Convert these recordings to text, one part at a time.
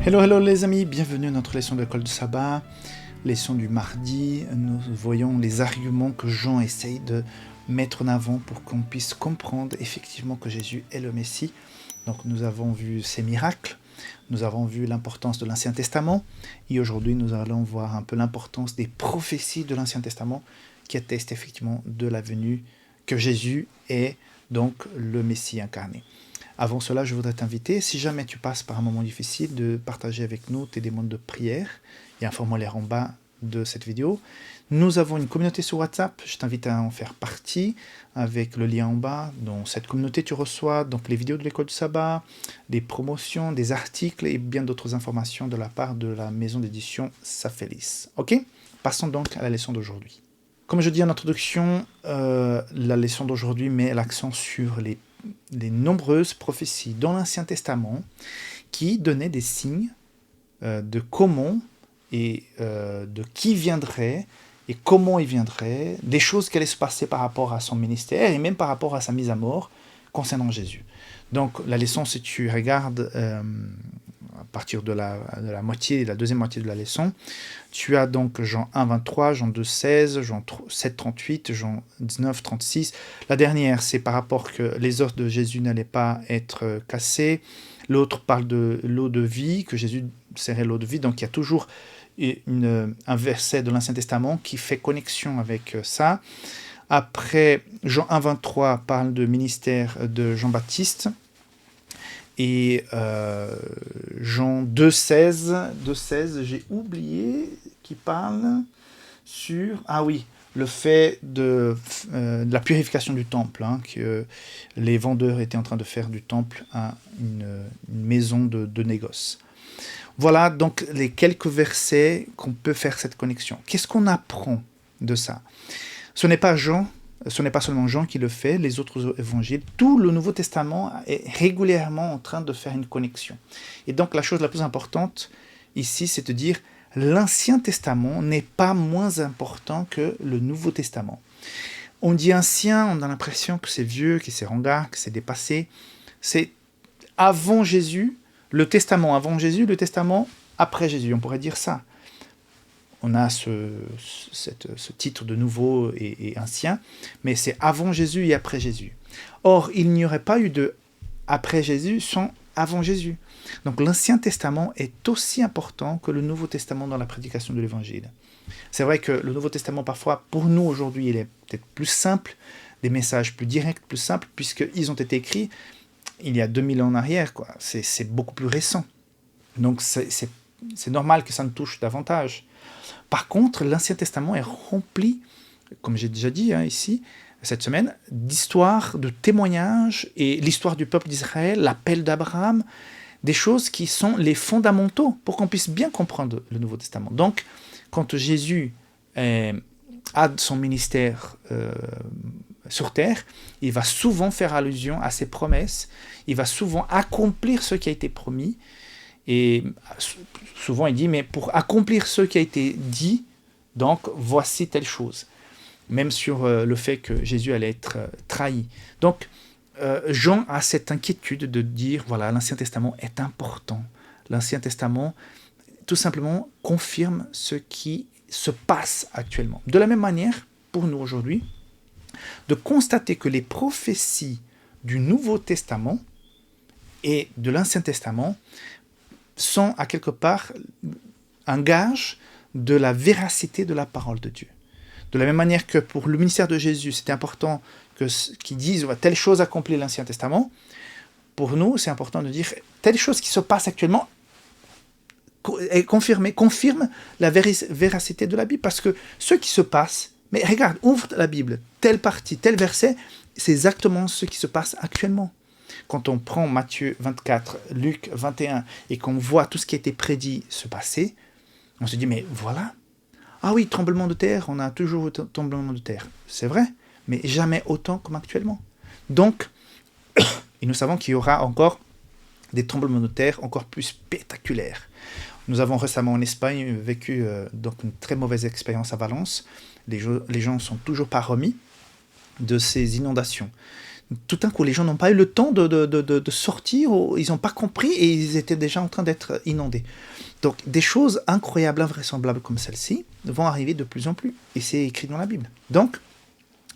Hello, hello les amis, bienvenue à notre leçon de l'école du sabbat, leçon du mardi. Nous voyons les arguments que Jean essaye de mettre en avant pour qu'on puisse comprendre effectivement que Jésus est le Messie. Donc nous avons vu ses miracles, nous avons vu l'importance de l'Ancien Testament, et aujourd'hui nous allons voir un peu l'importance des prophéties de l'Ancien Testament qui attestent effectivement de la venue, que Jésus est donc le Messie incarné. Avant cela, je voudrais t'inviter, si jamais tu passes par un moment difficile, de partager avec nous tes demandes de prière. Il y a un formulaire en bas de cette vidéo. Nous avons une communauté sur WhatsApp, je t'invite à en faire partie avec le lien en bas. Dans cette communauté, tu reçois donc les vidéos de l'école du sabbat, des promotions, des articles et bien d'autres informations de la part de la maison d'édition Safelis. Ok ? Passons donc à la leçon d'aujourd'hui. Comme je dis en introduction, la leçon d'aujourd'hui met l'accent sur les nombreuses prophéties dans l'Ancien Testament qui donnaient des signes de comment et de qui viendrait et comment il viendrait, des choses qui allaient se passer par rapport à son ministère et même par rapport à sa mise à mort concernant Jésus. Donc la leçon, si tu regardes à partir de la deuxième moitié de la leçon, tu as donc Jean 1, 23, Jean 2, 16, Jean 7, 38, Jean 19, 36. La dernière, c'est par rapport que les os de Jésus n'allaient pas être cassés. L'autre parle de l'eau de vie, que Jésus serait l'eau de vie. Donc il y a toujours un verset de l'Ancien Testament qui fait connexion avec ça. Après, Jean 1, 23 parle de ministère de Jean-Baptiste. Et Jean 2,16, j'ai oublié, qui parle sur, le fait de la purification du temple, que les vendeurs étaient en train de faire du temple une maison de négoce. Voilà donc les quelques versets qu'on peut faire cette connexion. Qu'est-ce qu'on apprend de ça ? Ce n'est pas seulement Jean qui le fait, les autres évangiles, tout le Nouveau Testament est régulièrement en train de faire une connexion. Et donc la chose la plus importante ici, c'est de dire l'Ancien Testament n'est pas moins important que le Nouveau Testament. On dit ancien, on a l'impression que c'est vieux, que c'est ringard, que c'est dépassé. C'est avant Jésus, le Testament avant Jésus, le Testament après Jésus, on pourrait dire ça. On a ce titre de nouveau et ancien, mais c'est avant Jésus et après Jésus. Or, il n'y aurait pas eu de après Jésus sans avant Jésus. Donc l'Ancien Testament est aussi important que le Nouveau Testament dans la prédication de l'Évangile. C'est vrai que le Nouveau Testament, parfois, pour nous aujourd'hui, il est peut-être plus simple, des messages plus directs, plus simples, puisqu'ils ont été écrits il y a 2000 ans en arrière, quoi. C'est beaucoup plus récent. Donc c'est normal que ça nous touche davantage. Par contre, l'Ancien Testament est rempli, comme j'ai déjà dit ici, cette semaine, d'histoires, de témoignages, et l'histoire du peuple d'Israël, l'appel d'Abraham, des choses qui sont les fondamentaux pour qu'on puisse bien comprendre le Nouveau Testament. Donc, quand Jésus a son ministère sur terre, il va souvent faire allusion à ses promesses, il va souvent accomplir ce qui a été promis, et souvent il dit, mais pour accomplir ce qui a été dit, donc voici telle chose. Même sur le fait que Jésus allait être trahi. Donc Jean a cette inquiétude de dire, voilà, l'Ancien Testament est important. L'Ancien Testament, tout simplement, confirme ce qui se passe actuellement. De la même manière, pour nous aujourd'hui, de constater que les prophéties du Nouveau Testament et de l'Ancien Testament sont à quelque part un gage de la véracité de la parole de Dieu. De la même manière que pour le ministère de Jésus, c'était important qu'ils disent telle chose accomplit l'Ancien Testament, pour nous, c'est important de dire telle chose qui se passe actuellement confirme la véracité de la Bible, parce que ce qui se passe, mais regarde, ouvre la Bible, telle partie, tel verset, c'est exactement ce qui se passe actuellement. Quand on prend Matthieu 24, Luc 21, et qu'on voit tout ce qui a été prédit se passer, on se dit, mais voilà. Ah oui, tremblement de terre, on a toujours eu tremblement de terre. C'est vrai, mais jamais autant comme actuellement. Donc, et nous savons qu'il y aura encore des tremblements de terre encore plus spectaculaires. Nous avons récemment en Espagne vécu donc une très mauvaise expérience à Valence. Les gens ne sont toujours pas remis de ces inondations. tout d'un coup, les gens n'ont pas eu le temps de sortir, ils n'ont pas compris et ils étaient déjà en train d'être inondés. Donc, des choses incroyables, invraisemblables comme celle-ci vont arriver de plus en plus. Et c'est écrit dans la Bible. Donc,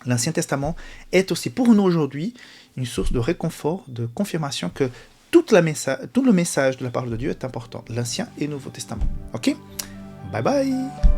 l'Ancien Testament est aussi pour nous aujourd'hui une source de réconfort, de confirmation que tout le message de la parole de Dieu est important. L'Ancien et Nouveau Testament. Ok ? Bye bye.